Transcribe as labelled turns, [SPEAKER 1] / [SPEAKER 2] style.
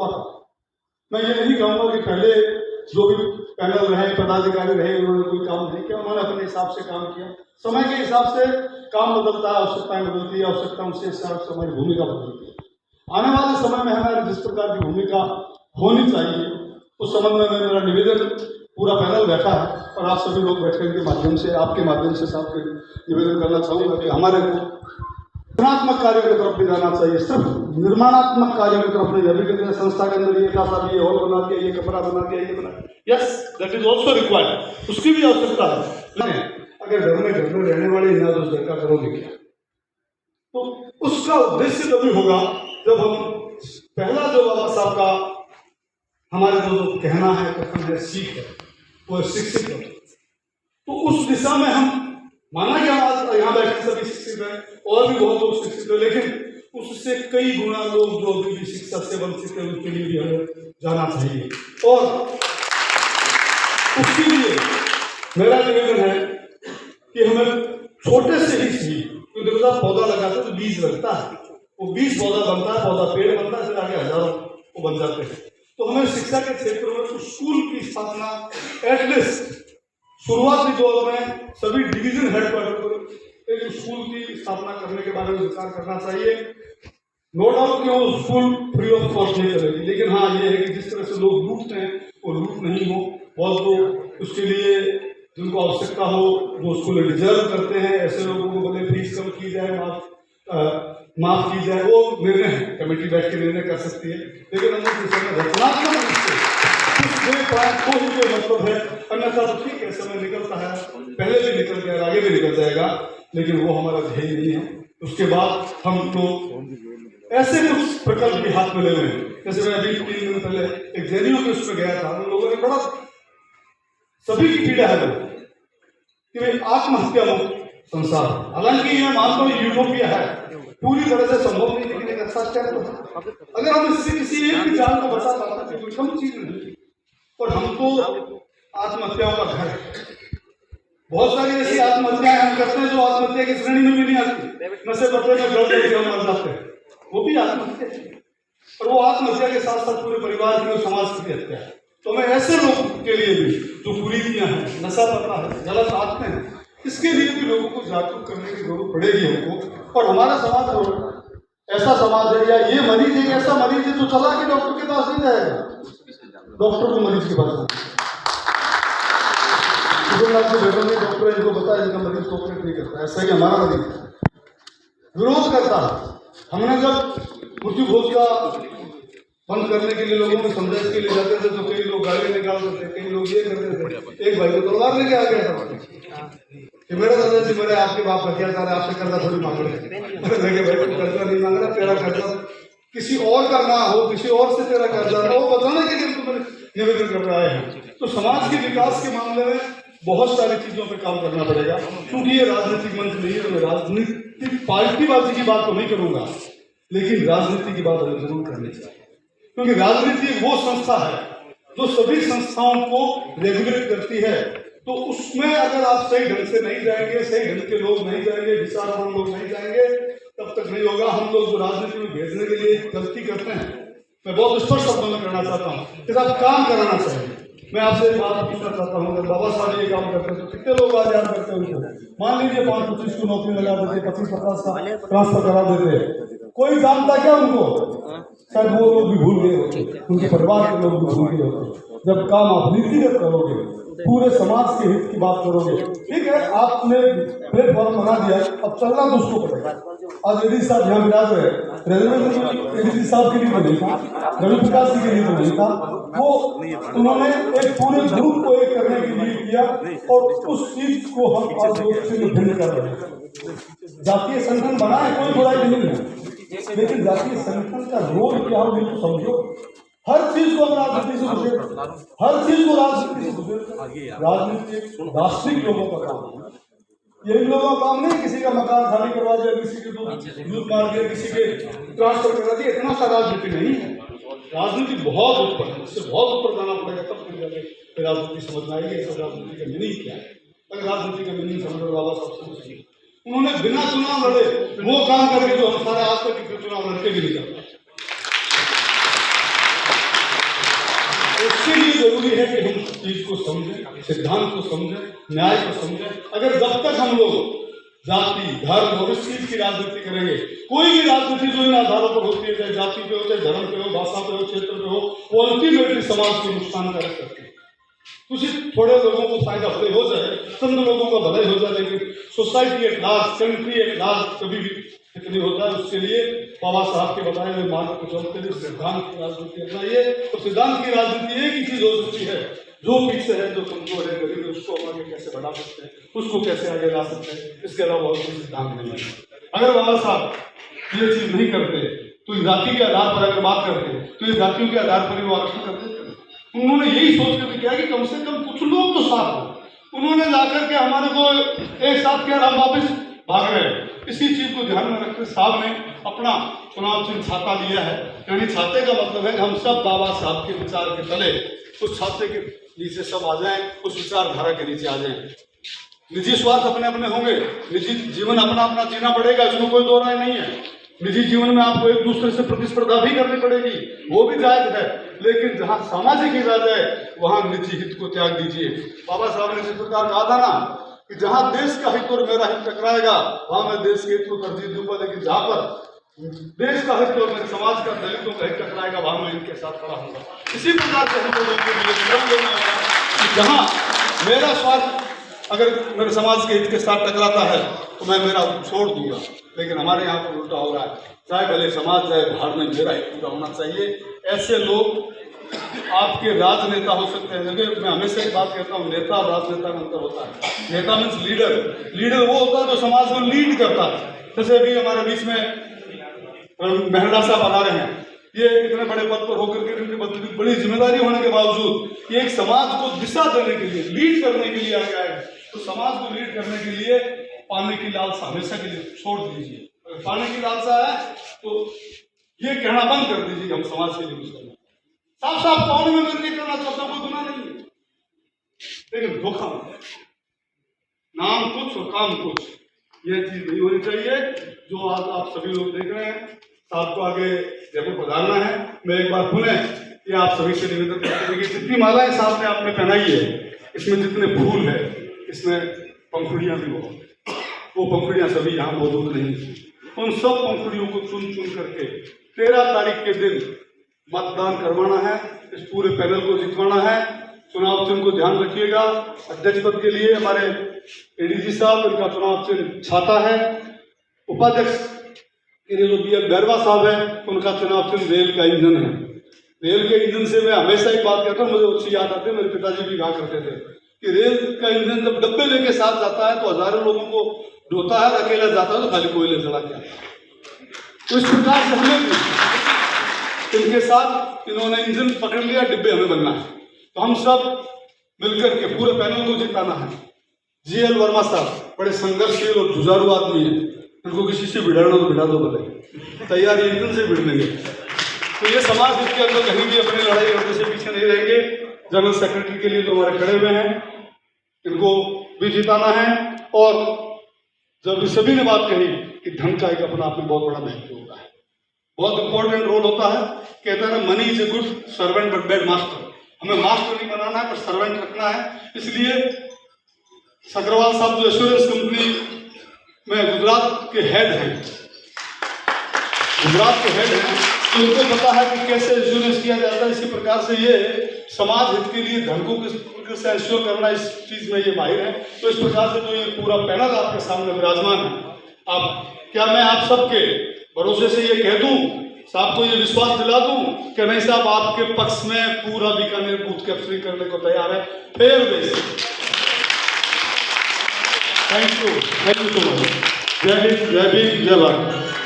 [SPEAKER 1] रुका था। मैं ये नहीं कहूँगा कि पहले जो भी पैनल रहे, पदाधिकारी रहे, उन्होंने कोई काम नहीं किया, उन्होंने अपने हिसाब से काम किया। समय के हिसाब से काम बदलता है, आवश्यकताएं बदलती है, आवश्यकताओं से हमारी भूमिका बदलती है। आने वाले समय में हमारी जिस प्रकार की भूमिका होनी चाहिए उस संबंध में मेरा निवेदन, पूरा पैनल बैठा है और आप सभी लोग बैठने के माध्यम से, आपके माध्यम से साहब के निवेदन करना चाहूँगा कि हमारे को रचनात्मक कार्यों की तरफ भी जाना चाहिए, सिर्फ निर्माणात्मक कार्यों की तरफ नहीं। अभी कहते संस्था के अंदर ये था, ये हॉल बना के, ये कमरा बना के, ये बना, yes that is also required, उसकी भी आवश्यकता है। अगर घर में रहने वाले ना तो घर का करोगे क्या? तो उसका उद्देश्य तभी होगा जब हम पहला जो बाबा साहब का हमारे जो कहना है, कथन है, सीख है, वो शिक्षित है। तो उस दिशा में हम माना कि हम यहाँ बैठे सभी शिक्षित हैं और भी बहुत लोग शिक्षित हैं, लेकिन उससे कई गुना लोग जो अभी भी शिक्षा से वंचित है उनके लिए भी हमें जाना चाहिए। और उसके लिए मेरा निवेदन है कि हमें छोटे से ही सही, क्योंकि जब पौधा लगाते तो बीज लगता है, वो बीज पौधा बनता है, पौधा पेड़ बनता है, फिर आगे हजारों वो बन जाते हैं। तो हमें शिक्षा के क्षेत्र में तो स्कूल की स्थापना एटलीस्ट शुरुआती दौर में सभी डिवीजन हेडक्वार्टर पर एक स्कूल की स्थापना करने के बारे में विचार करना चाहिए। नो डाउट कि वो स्कूल फ्री ऑफ कॉस्ट नहीं चलेगी, लेकिन हाँ ये है कि जिस तरह से लोग लूटते हैं वो लूट नहीं हो, बहुत तो उसके लिए जिनको आवश्यकता हो, जो उसको डिजर्व करते हैं, ऐसे लोगों को बोले फीस कम की जाए, माफ की जाए, वो निर्णय है, कमेटी बैठ के निर्णय कर सकती है। लेकिन हम रचनात्मक रूप से मतलब है, अन्यथा तो ठीक है, समय निकलता है, पहले भी निकल गया, आगे भी निकल जाएगा, लेकिन वो हमारा ध्येय नहीं है। उसके बाद हम तो ऐसे कुछ प्रकल्प भी हाथ में ले रहे हैं। जैसे मैं अभी 3 दिन पहले एक जैनियों के उसमें गया था, उन लोगों ने बड़ा, सभी की पीड़ा है कि भाई आत्महत्या मुक्त संसार, हालांकि मैं मानता हूँ यूटोपिया है, पूरी तरह से संभव नहीं, लेकिन एक अच्छा स्टेप तो अगर हम इससे किसी एक भी जान को बचा पाते हैं, कोई कम चीज नहीं। और हम तो आत्महत्याओं का घर है, बहुत सारी ऐसी आत्महत्याएं हम करते हैं जो आत्महत्या की श्रेणी में भी नहीं आती, नशे पत्ते में गलत करके हम मर जाते हैं, वो भी आत्महत्या है। और वो आत्महत्या के साथ साथ पूरे परिवार की और समाज की हत्या है। तो मैं ऐसे लोगों के लिए भी जो कुरीतियां हैं, नशा पता है, गलत आदतें हैं, इसके लिए भी लोगों को जागरूक करने की जरूरत पड़ेगी हमको। और हमारा समाज ऐसा समाज है, या ये मरीज एक ऐसा मरीज है जो चला के डॉक्टर के पास नहीं जाएगा, डॉक्टर को मरीज के पास डॉक्टर है, इनको बताया इनका मरीज को ऑपरेट नहीं करता, ऐसा ही हमारा मरीज विरोध करता है। हमने जब मृत्यु भोज का बंद करने के लिए लोगों को समझाइश के लिए जाते थे तो कई लोग गाली निकालते थे, कई लोग ये करते थे। एक भाई को तलवार लेके आ गया था कि मेरा दादाजी मेरे आपके बाप का क्या कर रहा है, आपसे कर्जा थोड़ी मांग रहे हैं। भाई कर्जा नहीं मांग रहा, तेरा कर्जा किसी और का ना हो, किसी और से तेरा कर्जा ना हो, बताने के लिए तुम निवेदन कर रहे हैं। तो समाज के विकास के मामले में बहुत सारी चीजों पर काम करना पड़ेगा, क्योंकि ये राजनीतिक मंच नहीं है। तो मैं राजनीतिक पार्टीबाजी की बात तो नहीं करूंगा, लेकिन राजनीति की बात हमें जरूर करनी चाहिए, क्योंकि राजनीति वो संस्था है जो सभी संस्थाओं को रेगुलेट करती है। तो उसमें अगर आप सही ढंग से नहीं जाएंगे, सही ढंग के लोग नहीं जाएंगे, विचारवान लोग नहीं जाएंगे, तब तक नहीं होगा। हम लोग जो राजनीति में भेजने के लिए गलती करते हैं, मैं बहुत स्पष्ट शब्दों में कहना चाहता हूँ कि साहब काम कराना चाहिए। मैं आपसे एक बात पूछना चाहता हूँ, अगर बाबा साहब ये काम करते तो कितने लोग आज याद करते हैं? मान लीजिए 5-25 को नौकरी लगा देते, 25-50 का ट्रांसफर करा देते, कोई जानता क्या उनको? शायद वो लोग भी भूल गए होते, उनके परिवार के लोग भी भूल गए होते। जब काम आप नीतिगत करोगे, पूरे समाज के हित की बात करोगे, ठीक है, आपने प्लेटफॉर्म बना दिया, अब चलना तो उसको पड़ेगा। आज यदि साहब यहाँ विराज है, रेलवे यदि साहब के लिए नहीं था, रवि प्रकाश जी के लिए नहीं था, वो उन्होंने एक पूरे ग्रुप को एक करने के लिए किया, और उस चीज को हम आज भिन्न कर रहे हैं। जातीय संगठन बना है, कोई बुराई नहीं है, लेकिन जातीय संगठन का रोल क्या हो ये तो समझो। हर चीज को राजनीति से गुजर, हर चीज को राजनीति से गुजर। राजनीति राष्ट्रीय लोगों का काम है, यही लोगों का काम नहीं। किसी का मकान खाली करवा दिया, किसी के दूध मार दिया, किसी के ट्रांसफर करा दिया, इतना सा राजनीति नहीं है। राजनीति बहुत ऊपर है, इससे बहुत ऊपर जाना पड़ेगा, तब फिर जाके राजनीति समझ में आएगी। ऐसा राजनीति का मीनिंग क्या है? अगर राजनीति का मीनिंग समझ बाबा साहब से उन्होंने बिना चुनाव लड़े वो काम करके जो हम सारे आज तक चुनाव लड़के भी नहीं करते। उसके लिए जरूरी है कि हम चीज को समझें, सिद्धांत को समझें, न्याय को समझें। अगर जब तक हम लोग जाति, धर्म और इस चीज की राजनीति करेंगे, कोई भी राजनीति जो इन आधारों पर होती है, चाहे जाति पे हो, चाहे धर्म पे हो, भाषा पे हो, क्षेत्र पे हो, वो अल्टीमेटली समाज को नुकसानकारक करती है। कुछ थोड़े लोगों को फायदा भले हो जाए, चंद लोगों का भले हो जाए, लेकिन society at large, country at large कभी भी कितनी होता है। उसके लिए बाबा साहब के बताए हुए मार्ग को चलते हुए सिद्धांत की राजनीति अपनाइए। तो सिद्धांत की राजनीति एक ही चीज हो सकती है, जो पीछे है, जो कमजोर है, गरीब है, उसको आगे कैसे बढ़ा सकते हैं, उसको कैसे आगे ला सकते हैं, इसके अलावा और कोई सिद्धांत नहीं है। अगर बाबा साहब ये चीज नहीं करते, तो जाति के आधार पर अगर बात करते, तो ये जातियों के आधार पर ही वो आरक्षण करते। उन्होंने यही सोच कर किया कि कम से कम कुछ लोग तो साथ हो। उन्होंने जाकर के हमारे को एक साथ किया, हम वापिस भाग रहे। इसी चीज को ध्यान में रखकर साहब ने अपना चुनाव चिन्ह छाता लिया है। यानी छाते का मतलब है कि हम सब बाबा साहब के विचार के तले, उस छाते के नीचे सब आ जाएं, उस विचारधारा के नीचे आ जाएं। निजी स्वार्थ अपने अपने होंगे, निजी जीवन अपना अपना जीना पड़ेगा, इसमें कोई दो राय नहीं है। निजी जीवन में आपको एक दूसरे से प्रतिस्पर्धा भी करनी पड़ेगी, वो भी जायज है, लेकिन जहां सामाजिक इरादा है वहां निजी हित को त्याग दीजिए। बाबा साहब ने इस प्रकार कहा था ना कि जहां देश का हित और मेरा हित टकराएगा वहां मैं देश के हित को तरजीह दूंगा, लेकिन जहां पर देश का हित और मेरे समाज का, दलितों का हित टकराएगा वहां मैं इनके साथ खड़ा होगा। इसी प्रकार से हम लोगों के लिए विवरण देना होगा कि जहां मेरा स्वार्थ अगर मेरे समाज के हित के साथ टकराता है तो मैं मेरा छोड़ दूंगा, लेकिन हमारे यहाँ पर उल्टा हो रहा है। चाहे भले समाज जाए बाहर में, मेरा हित पूरा होना चाहिए। ऐसे लोग आपके राजनेता हो सकते हैं। देखिए, मैं हमेशा एक बात कहता हूँ, नेता और राजनेता में अंतर होता है। नेता मीन्स लीडर। लीडर वो होता है जो समाज को लीड करता है। जैसे अभी हमारे बीच में मेहरा साहब बना रहे हैं, ये इतने बड़े पद पर होकर के इनकी बड़ी जिम्मेदारी होने के बावजूद ये एक समाज को दिशा देने के लिए, लीड करने के लिए आगे आए। तो समाज को लीड करने के लिए पाने की लालसा हमेशा के लिए छोड़ दीजिए। अगर पाने की लालसा है तो ये कहना बंद कर दीजिए हम समाज के लिए कुछ करना। साफ साफ कौन में नहीं करना चाहता, कोई गुनाह नहीं है, लेकिन धोखा नाम कुछ और काम कुछ, यह चीज नहीं होनी चाहिए। जो आज आप सभी लोग देख रहे हैं, साहब को आगे जयपुर पधारना है। मैं एक बार पुनः ये आप सभी से निवेदन करते हैं कि जितनी मालाएं साहब ने आपने पहनाई है, इसमें जितने फूल है, इसमें पंखुड़ियां भी हो, वो पंखुड़ियां सभी यहाँ मौजूद नहीं। उन सब पंखुड़ियों को चुन चुन करके 13 तारीख के दिन मतदान करवाना है, इस पूरे पैनल को जितवाना है। चुनाव चिन्ह को ध्यान रखिएगा। अध्यक्ष पद के लिए हमारे एडीजी साहब, इनका चुनाव चिन्ह छाता है। उपाध्यक्ष के लिए जो BL बैरवा साहब है, उनका चुनाव चिन्ह रेल का इंजन है। रेल के इंजन से मैं हमेशा एक बात कहता हूँ, मुझे अच्छी याद आती है, मेरे पिताजी भी कहा करते थे कि रेल का इंजन जब डब्बे लेके साथ जाता है तो हजारों लोगों को ढोता है, अकेला जाता है तो खाली कोयले चढ़ा के आता है। तो इस प्रकार से हमें इनके साथ इन्होंने इंजन पकड़ लिया, डिब्बे हमें बनना है। तो हम सब मिलकर के पूरे पैनल को जिताना है। GL वर्मा साहब बड़े संघर्षशील और जुझारू आदमी है, इनको किसी से भिड़ाना तो भिड़ा दो, भले तैयार इंजन से भिड़नेंगे। तो ये समाज इसके अंदर कहीं भी अपनी लड़ाई लड़ने से पीछे नहीं रहेंगे। जनरल सेक्रेटरी के लिए जो हमारे खड़े हुए हैं, इनको भी जिताना है। और जब सभी ने बात कही कि धन का एक अपना आप में बहुत बड़ा महत्व होता है, बहुत इंपॉर्टेंट रोल होता है। कहते हैं ना, money is a good servant but bad master. हमें मास्टर नहीं बनाना है, पर सर्वेंट रखना है। इसलिए सक्रावाल साहब जो एश्योरेंस कंपनी में गुजरात के हेड हैं, तो उनको पता है कि कैसे इंश्योरेंस किया जाता है। इसी प्रकार से ये समाज हित के लिए धन को किस प्रकार से इंश्योर करना, इस चीज में ये माहिर है। तो इस प्रकार से जो ये पूरा पैनल आपके सामने विराजमान है, आप क्या मैं आप सबके भरोसे से ये कह दूं, साहब को ये विश्वास दिला दूं कि नहीं साहब आपके पक्ष में पूरा बीकानेर बूथ कैप्चरिंग करने को तैयार है। Fair base. Thank you so much. जय हिंद, जय भीम, जय भारत।